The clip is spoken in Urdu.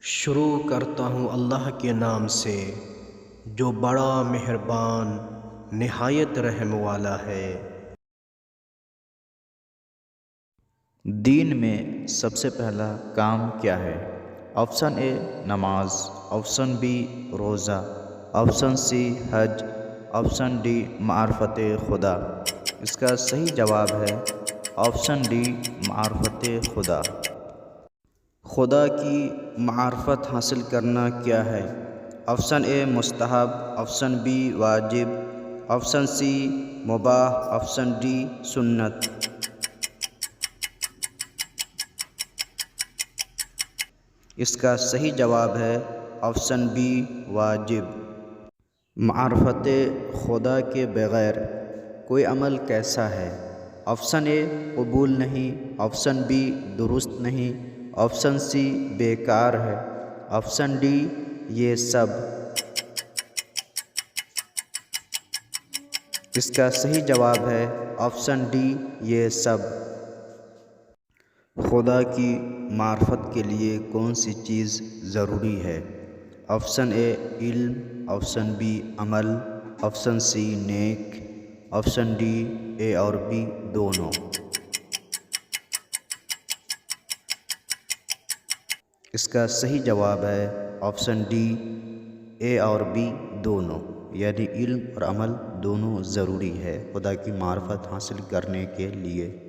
شروع کرتا ہوں اللہ کے نام سے جو بڑا مہربان نہایت رحم والا ہے۔ دین میں سب سے پہلا کام کیا ہے؟ آپشن اے نماز، آپشن بی روزہ، آپشن سی حج، آپشن ڈی معرفت خدا۔ اس کا صحیح جواب ہے آپشن ڈی معرفت خدا۔ خدا کی معرفت حاصل کرنا کیا ہے؟ آپشن اے مستحب، آپشن بی واجب، آپشن سی مباح، آپشن ڈی سنت۔ اس کا صحیح جواب ہے آپشن بی واجب۔ معرفت خدا کے بغیر کوئی عمل کیسا ہے؟ آپشن اے قبول نہیں، آپشن بی درست نہیں، آپشن سی بیکار ہے، آپشن ڈی یہ سب۔ اس کا صحیح جواب ہے آپشن ڈی یہ سب۔ خدا کی معرفت کے لیے کون سی چیز ضروری ہے؟ آپشن اے علم، آپشن بی عمل، آپشن سی نیک، آپشن ڈی اے اور بی دونوں۔ اس کا صحیح جواب ہے آپشن ڈی اے اور بی دونوں، یعنی علم اور عمل دونوں ضروری ہے خدا کی معرفت حاصل کرنے کے لیے۔